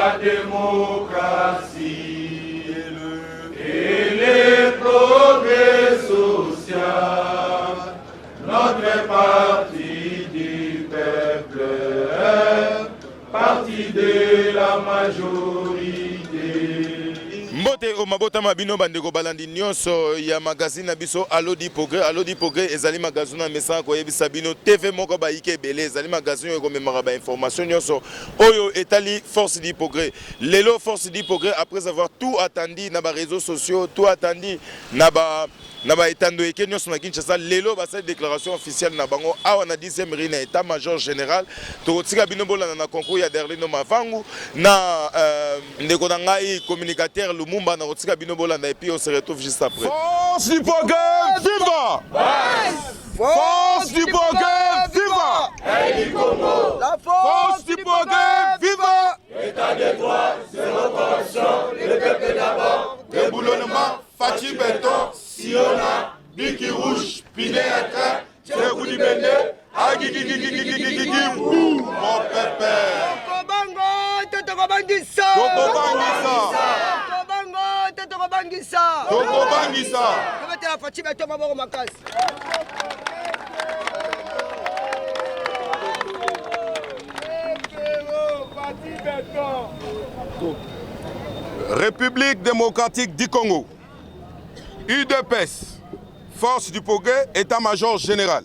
la démocratie et le progrès social. Notre parti du peuple, parti de la majorité. Mbote o mabota mabino bandeko balandi nyonso ya magazine na biso Alodi Progrès ezali magazine na message ko yebisa bino TV moko ba ike belé ezali magazine ko memara ba information nyonso oyo etali Force du Progrès. Lelo Force du Progrès après avoir tout attendu na ba réseaux sociaux, tout attendu na ba etando eke nyonso na Kinshasa lelo ba cette déclaration officielle na bango awa na 10e rue na état-major général to tika bino bolana na concours ya Derlino Mavangu na ndeko na ngai communicateur Lumumba na tika bino bolana et puis on se retrouve juste après. Force du Progrès, viva! Force du Progrès, viva! La force du Progrès, viva! État de droit, zéro corruption, le peuple d'abord, Déboulonnement, Fatih Béton, Siona, Biki Rouge, Pinet à train, Tchèkou di Bende, Agigigigigigigigi, mon pépé! Tokobango, Totokobangisa! Tokobango, Totokobangisa! Tokobangisa! Tometela Fatih Béton maboko makasi. République démocratique du Congo, UDPS, Force du Progrès, État-major général.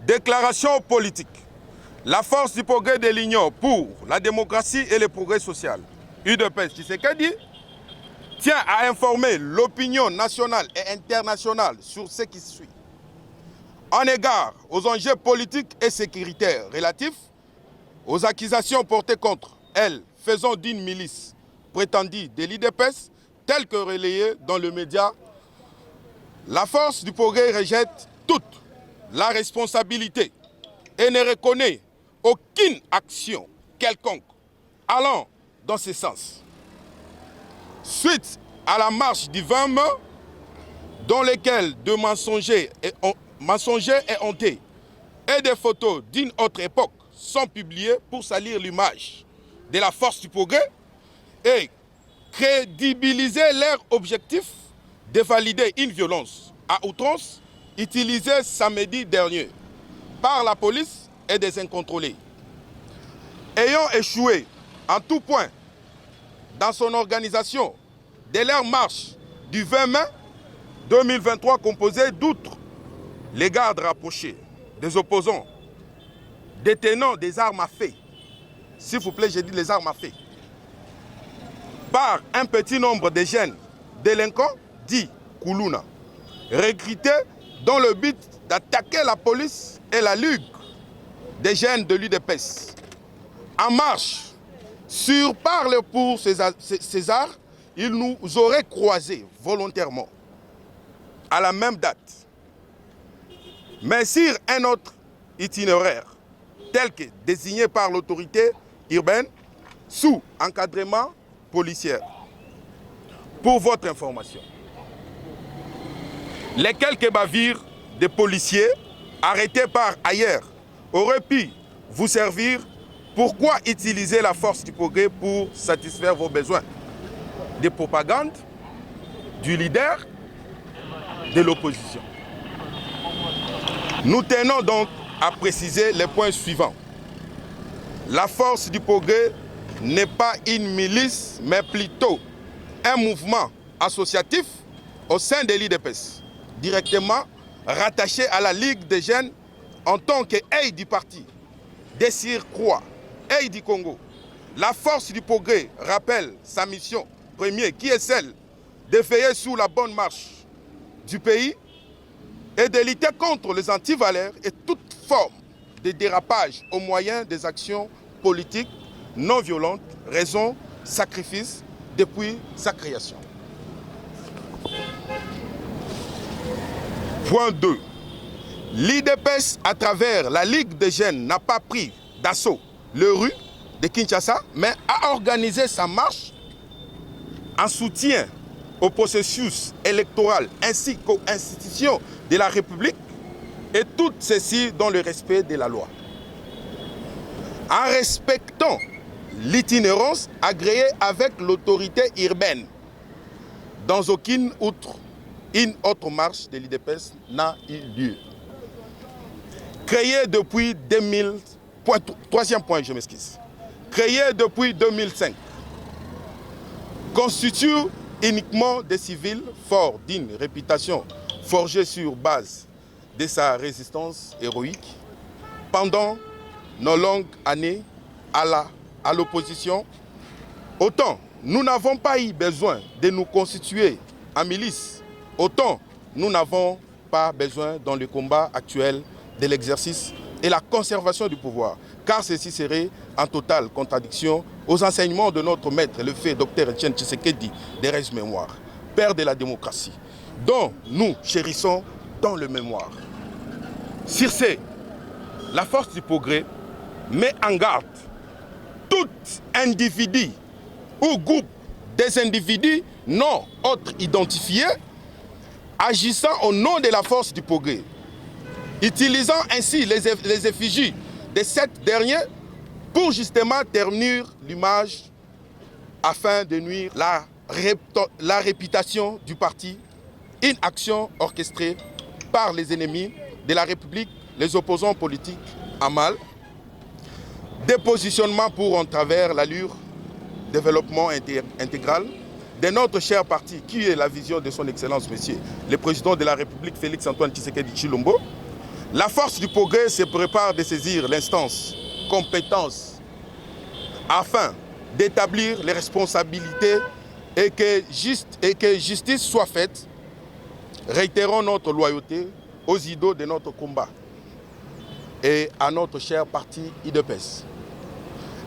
Déclaration politique. La Force du Progrès de l'Union pour la démocratie et le progrès social, UDPS, Tshisekedi, tient à informer l'opinion nationale et internationale sur ce qui suit. En égard aux enjeux politiques et sécuritaires relatifs aux accusations portées contre elle, faisant d'une milice prétendue de l'UDPS, telle que relayée dans le média, la Force du Progrès rejette toute la responsabilité et ne reconnaît aucune action quelconque allant dans ce sens. Suite à la marche du 20 mai, dans lesquelles de mensongers et hontés et des photos d'une autre époque sont publiés pour salir l'image de la Force du Progrès et crédibiliser leur objectif de valider une violence à outrance utilisée samedi dernier par la police et des incontrôlés. Ayant échoué en tout point dans son organisation de leur marche du 20 mai 2023 composée d'outre les gardes rapprochés des opposants détenant des armes à feu, s'il vous plaît, j'ai dit les armes à feu, par un petit nombre de jeunes délinquants dits Koulouna, recrutés dans le but d'attaquer la police et la Ligue des jeunes de l'UDPS. En marche, sur parle pour César, ils nous auraient croisés volontairement à la même date, mais sur un autre itinéraire, tel que désigné par l'autorité urbaine sous encadrement policier. Pour votre information, les quelques bavures des policiers arrêtés par ailleurs auraient pu vous servir. Pourquoi utiliser la Force du Progrès pour satisfaire vos besoins de propagande du leader de l'opposition? Nous tenons donc à préciser les points suivants. La Force du Progrès n'est pas une milice, mais plutôt un mouvement associatif au sein de l'UDPS, directement rattaché à la Ligue des jeunes en tant qu'aide du parti, des surcroît, aide du Congo. La Force du Progrès rappelle sa mission première, qui est celle de veiller sous la bonne marche du pays et de lutter contre les antivaleurs et toute forme de dérapage au moyen des actions politiques non violentes, raison, sacrifice depuis sa création. Point 2. L'UDPS, à travers la Ligue des jeunes, n'a pas pris d'assaut les rues de Kinshasa, mais a organisé sa marche en soutien au processus électoral ainsi qu'aux institutions de la République, et tout ceci dans le respect de la loi. En respectant l'itinérance agréée avec l'autorité urbaine. Dans aucune autre marche de l'IDPS n'a eu lieu. Créé depuis 2000, troisième point, je m'excuse. Créé depuis 2005, constitue uniquement des civils forts d'une réputation forgée sur base de sa résistance héroïque pendant nos longues années à l'opposition. Autant nous n'avons pas eu besoin de nous constituer en milice, autant nous n'avons pas besoin dans le combat actuel de l'exercice et la conservation du pouvoir, car ceci serait en totale contradiction aux enseignements de notre maître, le fait Dr Etienne Tshisekedi de Reste Mémoire, père de la démocratie, dont nous chérissons dans le mémoire. Sur ce, la force du progrès met en garde tout individu ou groupe des individus non autres identifiés agissant au nom de la force du progrès, utilisant ainsi les effigies de cette dernière pour justement ternir l'image afin de nuire la réputation du parti, une action orchestrée par les ennemis de la République, les opposants politiques à mal, des positionnements pour entraver l'allure développement intégral de notre cher parti, qui est la vision de son Excellence, Monsieur le Président de la République, Félix-Antoine Tshisekedi Tshilombo. La force du progrès se prépare de saisir l'instance compétence afin d'établir les responsabilités et que justice soit faite. Réitérons notre loyauté aux idoles de notre combat et à notre cher parti IDPS.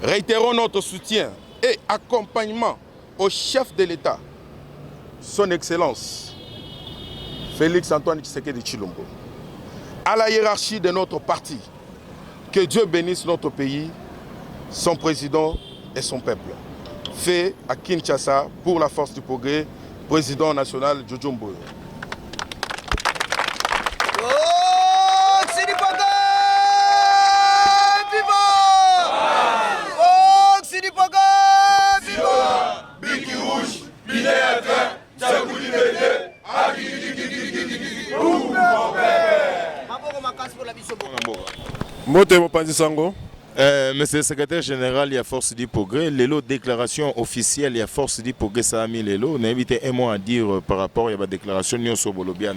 Réitérons notre soutien et accompagnement au chef de l'État, son Excellence, Félix-Antoine Tshisekedi Tshilombo, à la hiérarchie de notre parti. Que Dieu bénisse notre pays, son président et son peuple. Fait à Kinshasa pour la force du progrès, président national Jojo Mboyo. Mbote Mopanzi Sango. Monsieur le secrétaire général, il y a force du progrès. L'élo déclaration officielle, il y a force du progrès, ça a mis l'élo. N'invitez un mot à dire par rapport à la déclaration Nyonso Bolobi à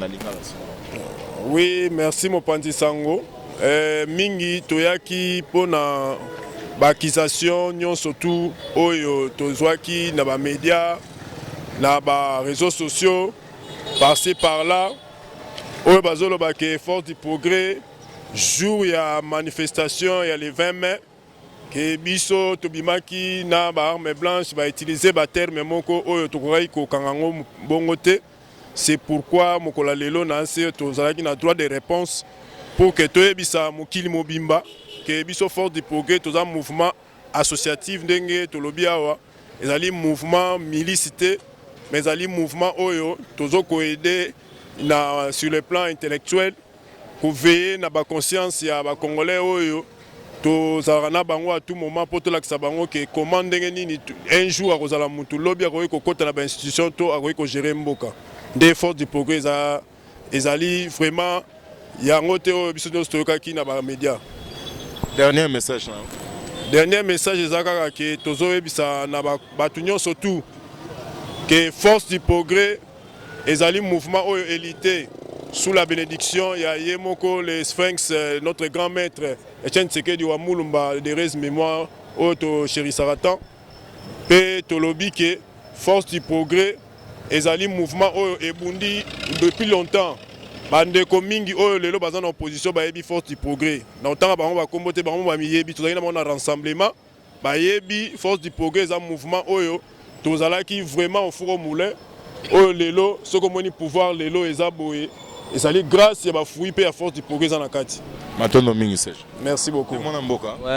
Oui, merci Mopanzi Sango. Mingi toyaki pona bakisation Nyonso tout oyo tozwaki na ba médias, na ba réseaux sociaux, par-ci par-là. Oyo bazolo bake force du progrès. Jour il y a manifestation, il y a les 20 mai que biso tobimaki na ba arme blanche va utiliser ba terme moko oyo tokokai ko kangango bongote. C'est pourquoi mokola lelo na nse tozalaki na droit de réponse pour que toyebisa mokili mobimba que biso force du progrès toza mouvement associatif ndenge tolobi awa ezali mouvement milicité mais ezali mouvement oyo tozoko aider na sur le plan intellectuel pour veiller na ba conscience ya ba congolais oyo tozalaka na bango à tout moment pour tolakisa bango ke comment ndenge nini un jour akozala mutu lobi akoki kokota na ba institution to akoki kogérer mboka nde force du progrès ezali vraiment yango te oyo biso nyonso toyokaki na ba média. Dernier message. Dernier message eza kaka ke tozoyebisa na bato nyonso tout que force du progrès ezali mouvement oyo élité sous la bénédiction, il y a Yemoko, le Sphinx, notre grand maître, Etienne Tshisekedi wa Mulumba, de Reste Mémoire, Oto Chéri Saratan, P. Tolobike, force du progrès, ezali mouvement oyo ebundi depuis longtemps. Bandeko mingi oyo lelo baza en opposition bayebi force du progrès. Na otanga bango ba kombote bango ba miyebi tozali na mona rassemblement, bayebi force du progrès za mouvement oyo tozalaki vraiment au four au moulin. Oyo lelo soko moni pouvoir lelo eza boye. Et ça est grâce à la force du progrès dans la carte. Merci beaucoup.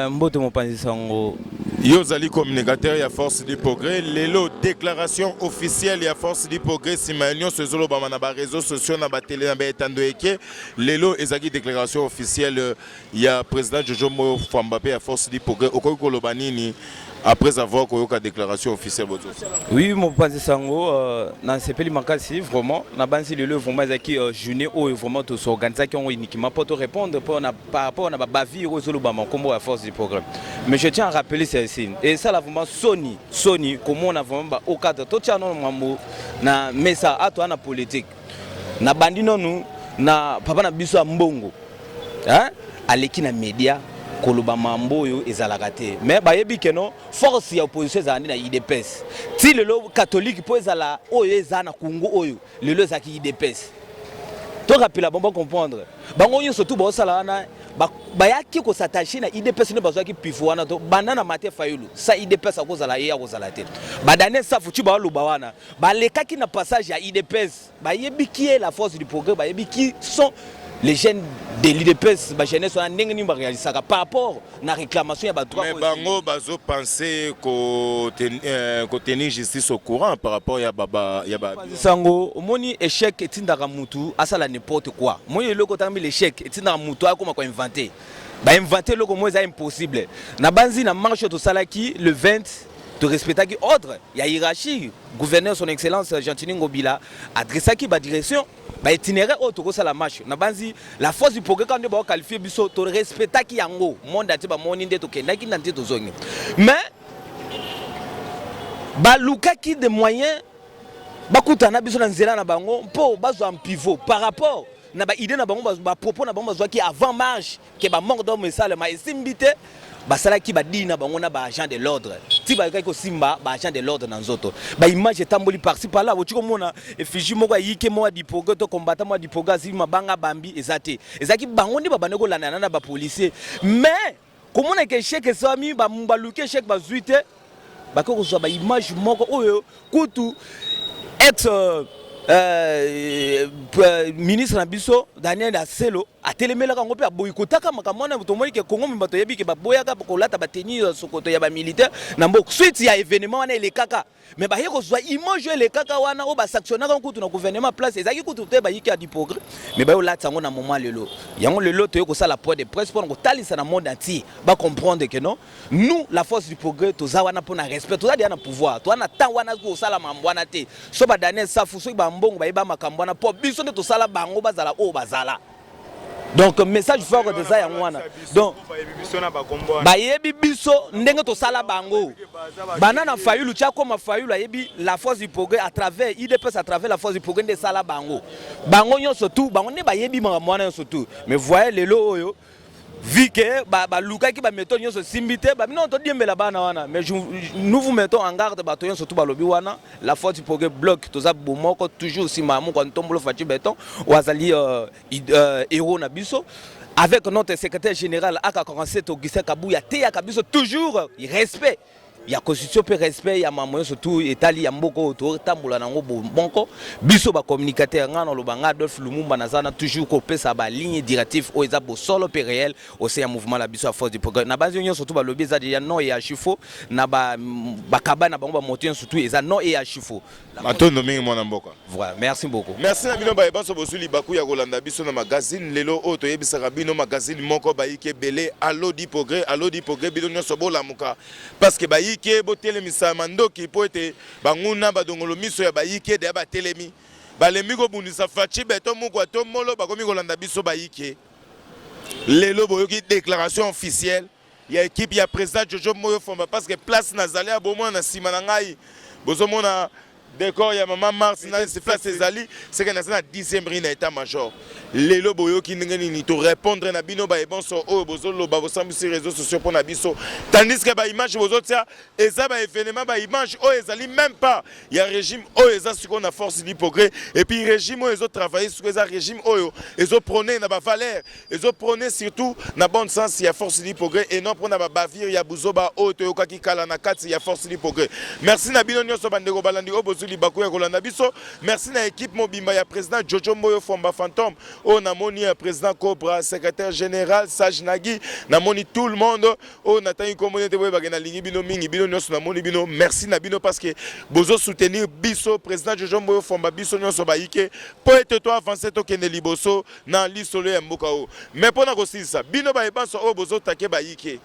Mbote Mopanzi Sango. Yo zali communicateur ya force du progrès. Lelo déclaration officielle ya force du progrès. Si mañon se zolo ba na ba réseaux sociaux na ba télé na ba etando eke. Lelo ezaki déclaration officielle ya président Jojo Mboyo Fambapé ya force du progrès. Okoki koloba nini après avoir koyoka déclaration officielle bozo. Oui, mon panzi sango na sepeli makasi vraiment na banzi le vraiment ezaki journée où vraiment to s'organiser qui ont uniquement pour te répondre par rapport na bavi rozolo ba makombo à force du programme. Mais je tiens à rappeler ceci et ça là vraiment Sony comment on a vraiment au cadre to tiens non mambo na mesa ato na politique na bandi nonu na papa na biso mbongo hein aleki na média koloba mambo oyo ezalaka te mais bayebi keno force ya opposition ezalandi na IDPS ti lelo catholique po ezala oyo eza na Congo oyo lelo ezaki IDPS to rappeler bon comprendre bango nyonso tout bosala wana bayaki ko s'attacher na IDPS ne bazwaki pifo wana to banana mate fayulu sa IDPS akozala ye akozala te badane sa futi ba loba wana balekaki na passage ya IDPS bayebi qui est la force du progrès bayebi qui sont les jeunes de l'IDPS, les jeunes sont en réalisé par rapport à la réclamation de droit. Mais bango bazo penser qu'au tenir justice au courant par rapport à Baba. Sango, moni échec est indara mutu, asala n'importe quoi. Moi le côté de l'échec est indara mutu, comment quoi inventer. Bah inventer le comment c'est impossible. Na banzi na marche to salaki le 20. De respecter qui ordre, il y a hiérarchie. Gouverneur son excellence Gentini Ngobila adressa qui ba direction, ba itinéraire autour de la marche. Na banzi la force du progrès quand on ba qualifier biso to respecter qui yango monde ati ba moninde to kenda ki nante to zongi. Mais ba luka qui des moyens ba kutana biso na nzela na bango po bazo en pivot par rapport na ba idée na bango ba propos na bango bazo qui avant marche que ba manque d'homme ça le ma estimbité basala ki badina bango na ba agent de l'ordre ti ba ko simba ba agent de l'ordre na nzoto ba image etamboli par-ci par là botiko mona effigie moko yike mo di pogo to combattant mo di pogo si mabanga bambi ezate ezaki bango ndi ba baneko lana na ba policier mais comment est que chèque sami ba mbaluke chèque ba zuite ba ko so ba image moko oyo kutu ex ministre Nabiso Daniel Aselo a télémela kango pe boyikotaka makamona mutomoni ke Congo mbato yebi ke baboyaka kolata bateni sokoto ya ba militaire na mbok suite ya événement wana ele kaka mais ba yeko zwa image ele kaka wana o ba sanctionnaka kutu na gouvernement place ezaki kutu te ba yiki a di progrès mais ba yo lata ngo na moment lelo yango lelo to yeko sala point de presse pour ngo talisa na monde entier ba comprendre que non nous la force du progrès to za wana pour na respect to za dia na pouvoir to wana temps wana ko sala mambwana te so ba Daniel Safu so ba mbongo ba iba makambwana po biso nde to sala bango bazala o bazala. Donc message fort de ça ya mwana. Donc bayebi biso ndenge to sala bango. Banana fayulu chako ma fayulu ayebi la force du progrès à travers IDPS à travers la force du progrès de sala bango. Bango nyonso tout bango ne bayebi mwana nyonso tout. Mais voyez lelo oyo vu que ba luka ki ba méthode nyonso simbité ba non to diembela bana wana mais nous vous mettons en garde ba to nyonso tout ba lobi wana la force du progrès bloc to za bomoko toujours si mamu quand tombolo fati béton wazali héros na biso avec notre secrétaire général aka 47 Augustin Kabuya te ya kabiso toujours respect. Il y a constitution pe respect ya mamoyo surtout etali ya mboko to tambola nango bonko biso ba communicateur ngana lo banga Adolphe Lumumba nazana toujours ko pesa ba ligne directive o eza bo solo pe réel au sein mouvement la biso à force du progrès na base nyonso surtout ba lobby za ya non et à chifo na ba kabana bango ba moto surtout eza non et à chifo matondo mingi mwana mboka. Voilà, merci beaucoup. Merci na bino ba ebanso bosuli baku ya kolanda biso na magazine lelo oto yebisaka bino magazine moko ba yike belé allo di progrès bino nyonso bolamuka parce que ba ke botelemi samandoki po ete banguna badongolo miso ya bayike de ba telemi balemi ko bundisa fachi beto moko to molo bakomi kolanda biso bayike lelo boyoki déclaration officielle ya équipe ya président Jojo Moyo Fomba parce que place nazali a bomona na sima na ngai bozomona décor ya maman Mars na se place ezali c'est que na 10e ri na état major lelo boyoki ndengeni ni to répondre na bino ba ebonso o bozolo ba bosambisi réseaux sociaux pour na biso tandis que ba image bozotia eza ba événement ba image o ezali même pas ya régime o eza siko na force du progrès et puis régime o ezo travailler sur eza régime oyo ezo prôner na ba valeur ezo prôner surtout na bon sens ya force du progrès et non pour na ba bavir ya buzoba o to yokaki kala na kati ya force du progrès. Merci na bino nyonso bandeko balandi o Libaku ya kolanda biso. Merci na équipe mobimba ya président Jojo Moyo Fomba Fantôme o namoni président Cobra secrétaire général Sage Nagi namoni tout le monde o natani communauté boye bagena lingi bino mingi bino nyonso namoni bino merci na bino parce que bozo soutenir biso président Jojo Moyo Fomba biso nyonso bayike po ete to avancer to kende liboso na lisolo ya mboka o mais pona ko silisa bino ba ebanso o bozo take bayike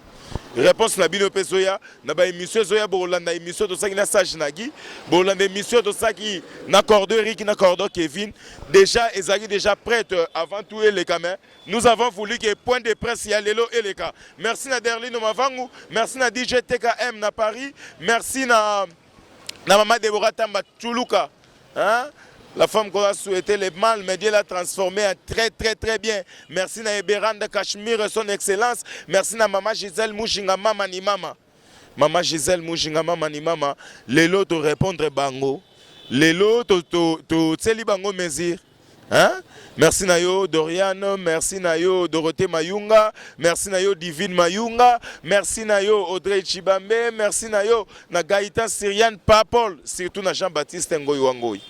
réponse na bino pe zoya na ba émission zoya bolanda émission to saki na sage nagi bolanda émission to saki na cordo Eric na cordo Kevin déjà ezali déjà prête avant tout les caméras. Nous avons voulu que point de presse y a lelo et les cas. Merci na Derlino Mavangu, merci na DJ TKM na Paris, merci na maman Deborah Tamba Chuluka, hein? La femme qu'on a souhaité le mal, mais Dieu l'a transformé en très bien. Merci à Eberanda Cachemire, son excellence. Merci à maman Gisèle Mouchinga Mama ni Mama. Maman Gisèle Mouchinga Mama ni Mama. Les lots te répondre bango. Les lots te tseli bango mesir. Hein? Merci na yo Dorian, merci na yo Dorothée Mayunga, merci na yo Divine Mayunga, merci na yo Audrey Chibambe, merci na yo na Gaïta Syriane Papol, surtout na Jean-Baptiste Ngoy Wangoy.